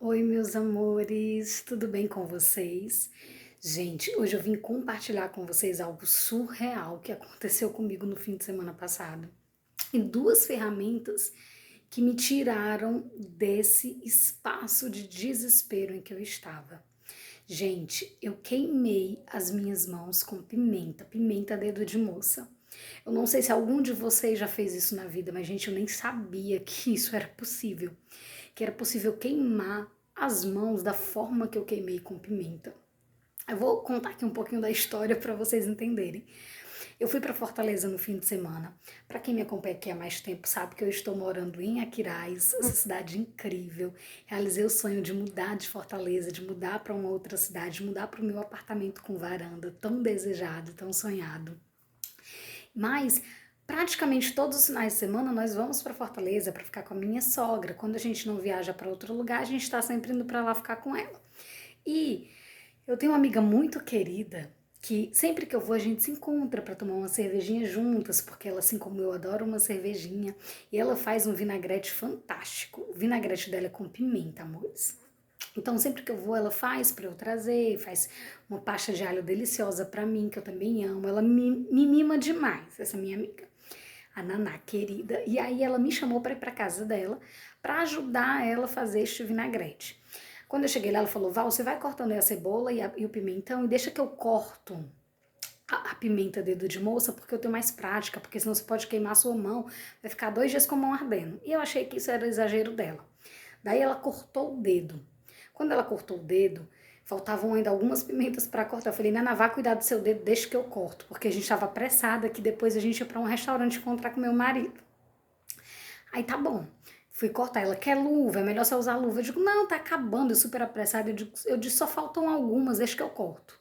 Oi, meus amores, tudo bem com vocês? Gente, hoje eu vim compartilhar com vocês algo surreal que aconteceu comigo no fim de semana passado. E duas ferramentas que me tiraram desse espaço de desespero em que eu estava. Gente, eu queimei as minhas mãos com pimenta, pimenta dedo de moça. Eu não sei se algum de vocês já fez isso na vida, mas gente, eu nem sabia que isso era possível, que era possível queimar as mãos da forma que eu queimei com pimenta. Eu vou contar aqui um pouquinho da história para vocês entenderem. Eu fui para Fortaleza no fim de semana. Para quem me acompanha aqui há mais tempo sabe que eu estou morando em Aquiraz, essa cidade incrível. Realizei o sonho de mudar de Fortaleza, de mudar para uma outra cidade, de mudar para o meu apartamento com varanda, tão desejado, tão sonhado. Mas praticamente todos os finais de semana nós vamos para Fortaleza para ficar com a minha sogra. Quando a gente não viaja para outro lugar, a gente está sempre indo para lá ficar com ela. E eu tenho uma amiga muito querida que sempre que eu vou a gente se encontra para tomar uma cervejinha juntas, porque ela, assim como eu, adora uma cervejinha. E ela faz um vinagrete fantástico. O vinagrete dela é com pimenta, amores. Então, sempre que eu vou, ela faz para eu trazer, faz uma pasta de alho deliciosa para mim, que eu também amo. Ela me mima demais, essa minha amiga, a Naná querida. E aí ela me chamou para ir para casa dela para ajudar ela a fazer este vinagrete. Quando eu cheguei lá, ela falou: Val, você vai cortando aí a cebola e o pimentão e deixa que eu corto a pimenta dedo de moça, porque eu tenho mais prática, porque senão você pode queimar a sua mão, vai ficar 2 dias com a mão ardendo. E eu achei que isso era exagero dela. Daí ela cortou o dedo. Quando ela cortou o dedo, faltavam ainda algumas pimentas para cortar. Eu falei: Nana, vá cuidar do seu dedo, deixa que eu corto, porque a gente estava apressada que depois a gente ia para um restaurante encontrar com meu marido. Aí tá bom. Fui cortar. Ela quer luva, é melhor você usar luva. Eu digo: não, tá acabando, eu super apressada. Eu disse: só faltam algumas, deixa que eu corto.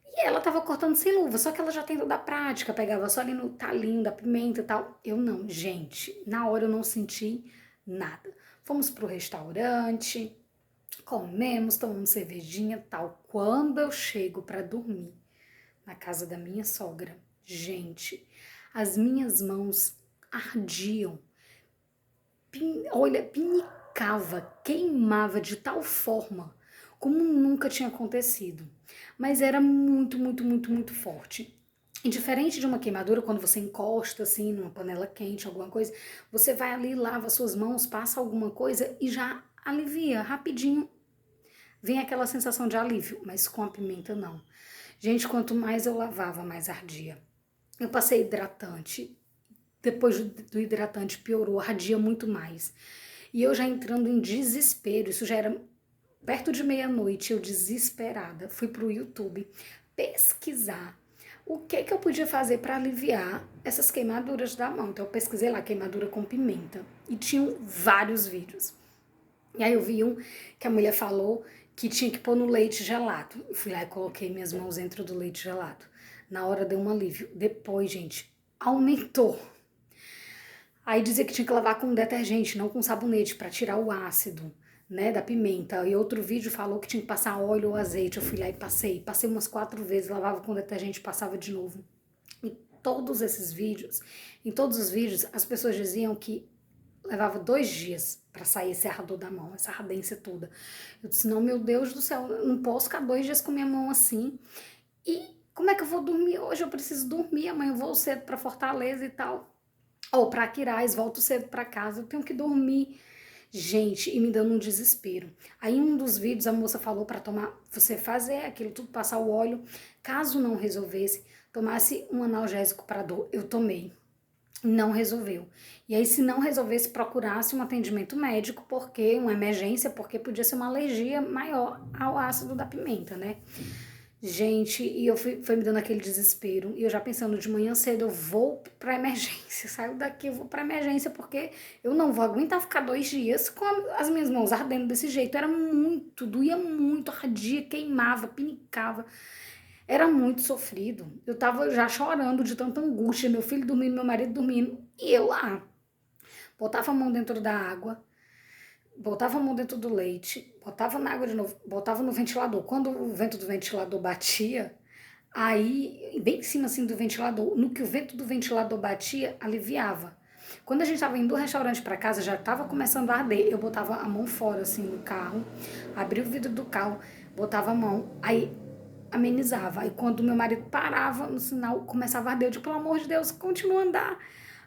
E ela tava cortando sem luva, só que ela já tem toda a prática, pegava só ali no talinho da pimenta e tal. Eu não, gente, na hora eu não senti nada. Fomos pro restaurante, comemos, tomamos cervejinha, tal. Quando eu chego para dormir na casa da minha sogra, gente, as minhas mãos ardiam. Olha, pinicava, queimava de tal forma como nunca tinha acontecido. Mas era muito, muito, muito, muito forte. E diferente de uma queimadura, quando você encosta assim numa panela quente, alguma coisa, você vai ali, lava suas mãos, passa alguma coisa e já alivia rapidinho. Vem aquela sensação de alívio, mas com a pimenta não. Gente, quanto mais eu lavava, mais ardia. Eu passei hidratante, depois do hidratante piorou, ardia muito mais. E eu já entrando em desespero, isso já era perto de meia-noite, eu desesperada, fui pro YouTube pesquisar o que eu podia fazer para aliviar essas queimaduras da mão. Então eu pesquisei lá queimadura com pimenta e tinham vários vídeos. E aí eu vi um que a mulher falou que tinha que pôr no leite gelado. Eu fui lá e coloquei minhas mãos dentro do leite gelado. Na hora deu um alívio. Depois, gente, aumentou. Aí dizia que tinha que lavar com detergente, não com sabonete, para tirar o ácido, né, da pimenta. E outro vídeo falou que tinha que passar óleo ou azeite. Eu fui lá e passei. Passei umas 4 vezes, lavava com detergente, passava de novo. E todos esses vídeos, em todos os vídeos, as pessoas diziam que levava 2 dias para sair esse ardor da mão, essa ardência toda. Eu disse: não, meu Deus do céu, eu não posso ficar 2 dias com minha mão assim. E como é que eu vou dormir hoje? Eu preciso dormir, amanhã eu vou cedo para Fortaleza e tal. Ou para Aquiraz, volto cedo para casa, eu tenho que dormir. Gente, e me dando um desespero. Aí em um dos vídeos a moça falou para tomar, você fazer aquilo tudo, passar o óleo. Caso não resolvesse, tomasse um analgésico para dor. Eu tomei. Não resolveu. E aí, se não resolvesse, procurasse um atendimento médico, porque uma emergência, porque podia ser uma alergia maior ao ácido da pimenta, né? Gente, e foi me dando aquele desespero. E eu já pensando, de manhã cedo eu vou pra emergência. Saio daqui, eu vou pra emergência, porque eu não vou aguentar ficar 2 dias com as minhas mãos ardendo desse jeito. Era muito, doía muito, ardia, queimava, pinicava. Era muito sofrido. Eu tava já chorando de tanta angústia. Meu filho dormindo, meu marido dormindo. E eu lá. Botava a mão dentro da água, botava a mão dentro do leite, botava na água de novo, botava no ventilador. Quando o vento do ventilador batia, aí, bem em cima assim do ventilador, no que o vento do ventilador batia, aliviava. Quando a gente tava indo do restaurante para casa, já tava começando a arder. Eu botava a mão fora, assim, do carro, abria o vidro do carro, botava a mão, aí amenizava. Aí quando meu marido parava no sinal, começava a arder. Eu digo, pelo amor de Deus, continua a andar.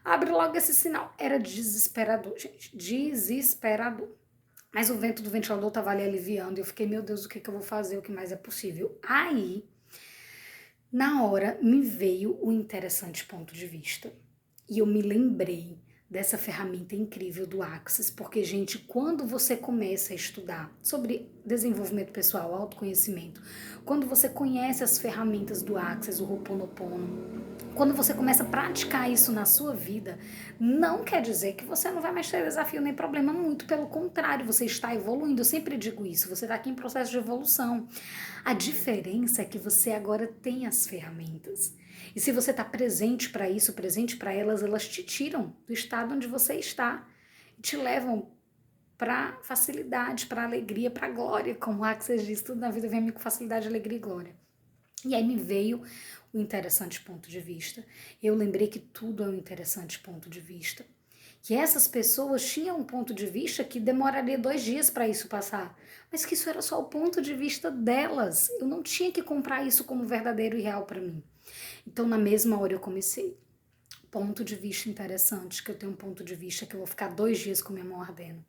Abre logo esse sinal. Era desesperador, gente. Desesperador. Mas o vento do ventilador tava ali aliviando. E eu fiquei, meu Deus, o que que eu vou fazer? O que mais é possível? Aí, na hora, me veio o interessante ponto de vista. E eu me lembrei dessa ferramenta incrível do Axis, porque, gente, quando você começa a estudar sobre desenvolvimento pessoal, autoconhecimento, quando você conhece as ferramentas do Axis, o Ho'oponopono, quando você começa a praticar isso na sua vida, não quer dizer que você não vai mais ter desafio nem problema, muito pelo contrário, você está evoluindo. Eu sempre digo isso, você está aqui em processo de evolução. A diferença é que você agora tem as ferramentas. E se você está presente para isso, presente para elas, elas te tiram do estado onde você está e te levam para facilidade, para alegria, para glória, como o Axel diz, tudo na vida vem com facilidade, alegria e glória. E aí me veio o interessante ponto de vista. Eu lembrei que tudo é um interessante ponto de vista. Que essas pessoas tinham um ponto de vista que demoraria 2 dias para isso passar, mas que isso era só o ponto de vista delas. Eu não tinha que comprar isso como verdadeiro e real para mim. Então, na mesma hora eu comecei. Ponto de vista interessante, que eu tenho um ponto de vista que eu vou ficar 2 dias com minha mão ardendo.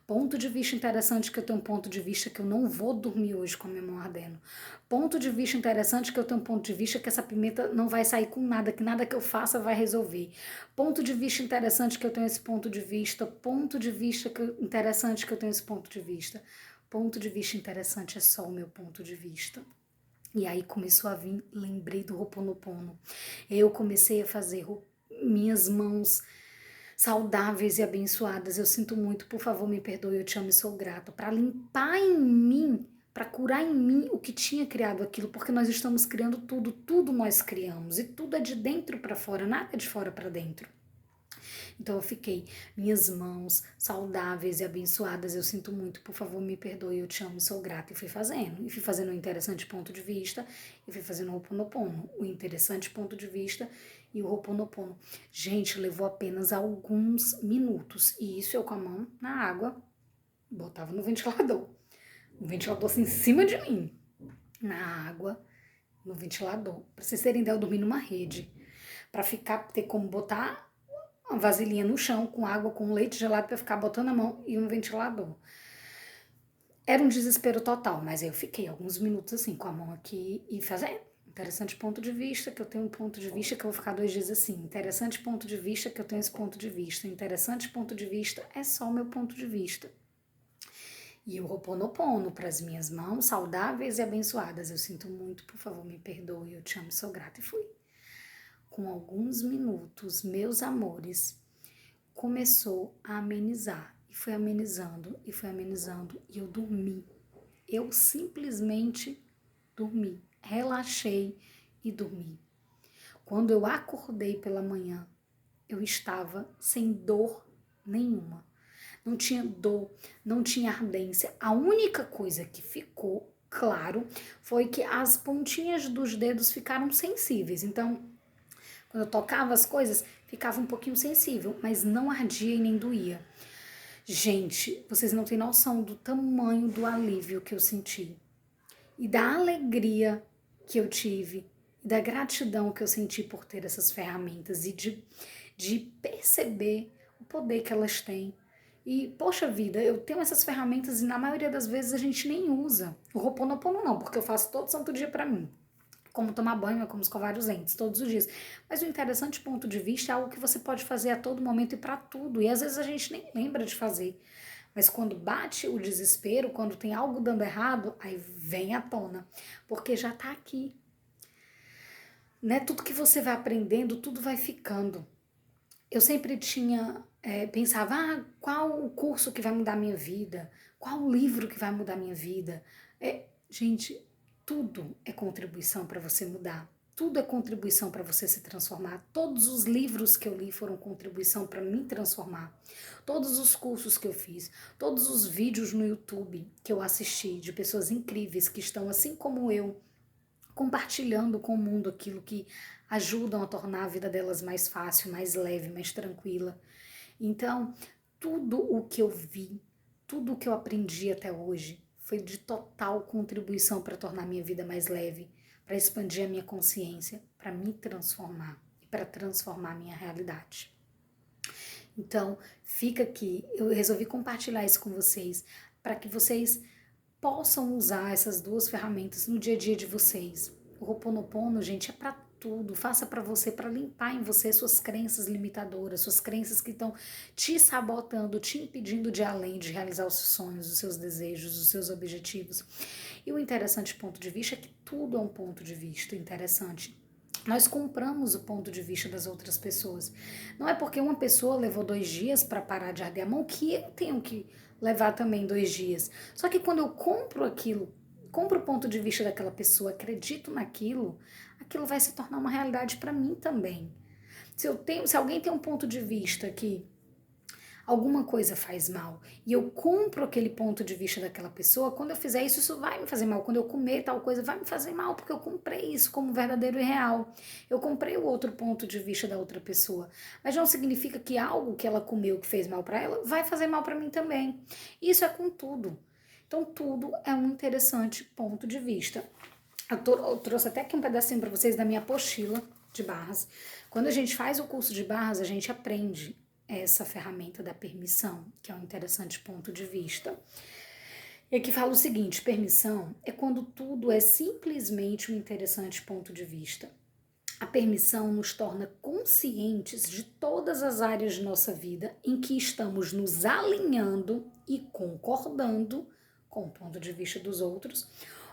Ponto de vista interessante, que eu tenho um ponto de vista que eu não vou dormir hoje com a minha mão ardendo. Ponto de vista interessante, que eu tenho um ponto de vista que essa pimenta não vai sair com nada, que nada que eu faça vai resolver. Ponto de vista interessante, que eu tenho esse ponto de vista. Ponto de vista interessante, que eu tenho esse ponto de vista. Ponto de vista interessante é só o meu ponto de vista. E aí começou a vir, lembrei do Ho'oponopono. Eu comecei a fazer minhas mãos saudáveis e abençoadas. Eu sinto muito, por favor, me perdoe, eu te amo e sou grata. Para limpar em mim, para curar em mim o que tinha criado aquilo, porque nós estamos criando tudo, tudo nós criamos. E tudo é de dentro para fora, nada é de fora para dentro. Então eu fiquei, minhas mãos saudáveis e abençoadas, eu sinto muito, por favor, me perdoe, eu te amo e sou grata. E fui fazendo um interessante ponto de vista, e fui fazendo o Ho'oponopono, o interessante ponto de vista e o Ho'oponopono. Gente, levou apenas alguns minutos, e isso eu com a mão na água, botava no ventilador. O ventilador assim em cima de mim, na água, no ventilador. Pra vocês terem ideia, eu dormi numa rede, pra ter como botar uma vasilhinha no chão com água, com leite gelado para ficar botando a mão e um ventilador. Era um desespero total, mas aí eu fiquei alguns minutos assim, com a mão aqui e fazendo. Interessante ponto de vista, que eu tenho um ponto de vista que eu vou ficar 2 dias assim. Interessante ponto de vista, que eu tenho esse ponto de vista. Interessante ponto de vista, é só o meu ponto de vista. E o Ho'oponopono para as minhas mãos saudáveis e abençoadas. Eu sinto muito, por favor, me perdoe, eu te amo, sou grata. E fui. Com alguns minutos, meus amores, começou a amenizar. E foi amenizando, e foi amenizando, e eu dormi. Eu simplesmente dormi. Relaxei e dormi. Quando eu acordei pela manhã, eu estava sem dor nenhuma. Não tinha dor, não tinha ardência. A única coisa que ficou claro foi que as pontinhas dos dedos ficaram sensíveis. Então, quando eu tocava as coisas, ficava um pouquinho sensível, mas não ardia e nem doía. Gente, vocês não têm noção do tamanho do alívio que eu senti. E da alegria que eu tive, e da gratidão que eu senti por ter essas ferramentas e de perceber o poder que elas têm. E, poxa vida, eu tenho essas ferramentas e na maioria das vezes a gente nem usa. O Ho'oponopono não, porque eu faço todo santo dia pra mim. Como tomar banho, como escovar os dentes, todos os dias. Mas o interessante ponto de vista é algo que você pode fazer a todo momento e para tudo. E às vezes a gente nem lembra de fazer. Mas quando bate o desespero, quando tem algo dando errado, aí vem à tona. Porque já tá aqui. Né? Tudo que você vai aprendendo, tudo vai ficando. Eu sempre pensava, qual o curso que vai mudar a minha vida? Qual o livro que vai mudar a minha vida? Gente, tudo é contribuição para você mudar. Tudo é contribuição para você se transformar. Todos os livros que eu li foram contribuição para me transformar. Todos os cursos que eu fiz, todos os vídeos no YouTube que eu assisti de pessoas incríveis que estão assim como eu, compartilhando com o mundo aquilo que ajudam a tornar a vida delas mais fácil, mais leve, mais tranquila. Então, tudo o que eu vi, tudo o que eu aprendi até hoje foi de total contribuição para tornar minha vida mais leve, para expandir a minha consciência, para me transformar e para transformar a minha realidade. Então, fica aqui, eu resolvi compartilhar isso com vocês, para que vocês possam usar essas duas ferramentas no dia a dia de vocês. O Ho'oponopono, gente, é para tudo. Faça para você, para limpar em você suas crenças limitadoras, suas crenças que estão te sabotando, te impedindo de ir além, de realizar os seus sonhos, os seus desejos, os seus objetivos. E o interessante ponto de vista é que tudo é um ponto de vista interessante. Nós compramos o ponto de vista das outras pessoas. Não é porque uma pessoa levou 2 dias para parar de arder a mão que eu tenho que levar também 2 dias. Só que quando eu compro aquilo, compro o ponto de vista daquela pessoa, acredito naquilo, aquilo vai se tornar uma realidade para mim também. Se alguém tem um ponto de vista que alguma coisa faz mal e eu compro aquele ponto de vista daquela pessoa, quando eu fizer isso, isso vai me fazer mal. Quando eu comer tal coisa, vai me fazer mal, porque eu comprei isso como verdadeiro e real. Eu comprei o outro ponto de vista da outra pessoa. Mas não significa que algo que ela comeu que fez mal para ela vai fazer mal para mim também. Isso é com tudo. Então, tudo é um interessante ponto de vista. Eu trouxe até aqui um pedacinho para vocês da minha apostila de barras. Quando a gente faz o curso de barras, a gente aprende essa ferramenta da permissão, que é um interessante ponto de vista. E aqui fala o seguinte: permissão é quando tudo é simplesmente um interessante ponto de vista. A permissão nos torna conscientes de todas as áreas de nossa vida em que estamos nos alinhando e concordando com o ponto de vista dos outros,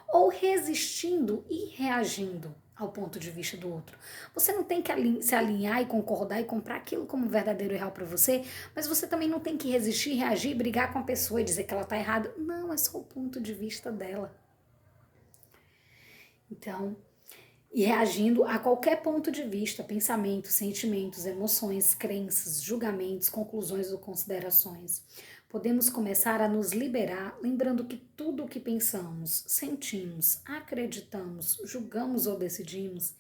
ou resistindo e reagindo ao ponto de vista do outro. Você não tem que se alinhar e concordar e comprar aquilo como verdadeiro e real para você, mas você também não tem que resistir, reagir, brigar com a pessoa e dizer que ela tá errada. Não, é só o ponto de vista dela. Então, e reagindo a qualquer ponto de vista, pensamentos, sentimentos, emoções, crenças, julgamentos, conclusões ou considerações. Podemos começar a nos liberar, lembrando que tudo o que pensamos, sentimos, acreditamos, julgamos ou decidimos é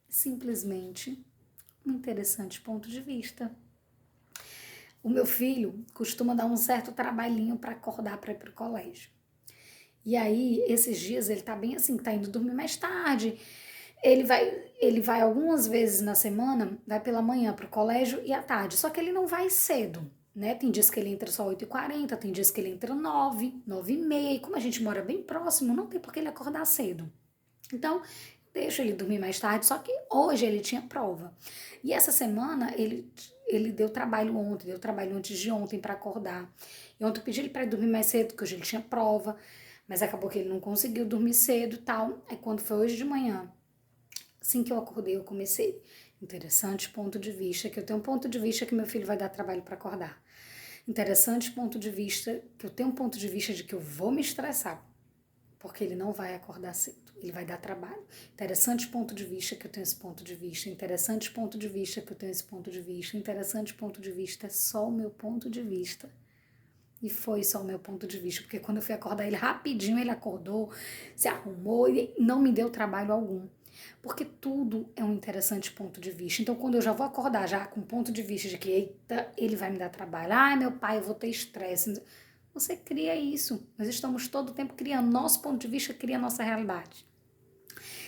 simplesmente um interessante ponto de vista. O meu filho costuma dar um certo trabalhinho para acordar para ir para o colégio. E aí, esses dias, ele tá bem assim, tá indo dormir mais tarde. Ele vai algumas vezes na semana, vai pela manhã pro colégio e à tarde. Só que ele não vai cedo, né? Tem dias que ele entra só 8h40, tem dias que ele entra 9, 9h30. E como a gente mora bem próximo, não tem por que ele acordar cedo. Então, deixo ele dormir mais tarde, só que hoje ele tinha prova. E essa semana ele deu trabalho ontem, deu trabalho antes de ontem para acordar. E ontem eu pedi ele para dormir mais cedo, porque hoje ele tinha prova, mas acabou que ele não conseguiu dormir cedo e tal. Aí quando foi hoje de manhã, assim que eu acordei, eu comecei. Interessante ponto de vista, que eu tenho um ponto de vista que meu filho vai dar trabalho para acordar. Interessante ponto de vista, que eu tenho um ponto de vista de que eu vou me estressar, porque ele não vai acordar cedo, ele vai dar trabalho. Interessante ponto de vista que eu tenho esse ponto de vista, interessante ponto de vista que eu tenho esse ponto de vista, interessante ponto de vista, é só o meu ponto de vista. E foi só o meu ponto de vista, porque quando eu fui acordar ele rapidinho, ele acordou, se arrumou e não me deu trabalho algum. Porque tudo é um interessante ponto de vista. Então, quando eu já vou acordar já com ponto de vista de que, eita, ele vai me dar trabalho, ai meu pai, eu vou ter estresse. Você cria isso. Nós estamos todo o tempo criando. Nosso ponto de vista cria a nossa realidade.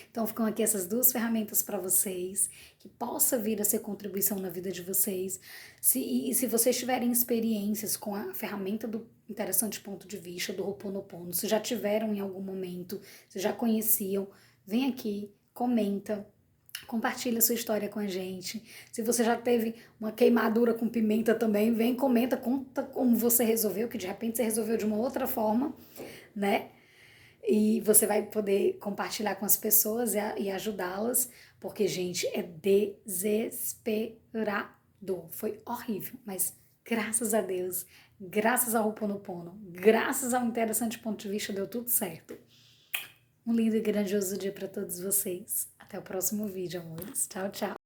Então, ficam aqui essas duas ferramentas para vocês, que possa vir a ser contribuição na vida de vocês. Se vocês tiverem experiências com a ferramenta do interessante ponto de vista, do Ho'oponopono, se já tiveram em algum momento, se já conheciam, vem aqui, comenta, compartilha sua história com a gente. Se você já teve uma queimadura com pimenta também, vem, comenta, conta como você resolveu, que de repente você resolveu de uma outra forma, né? E você vai poder compartilhar com as pessoas e ajudá-las, porque, gente, é desesperado. Foi horrível, mas graças a Deus, graças ao Ho'oponopono, graças ao interessante ponto de vista, deu tudo certo. Um lindo e grandioso dia para todos vocês. Até o próximo vídeo, amores. Tchau, tchau.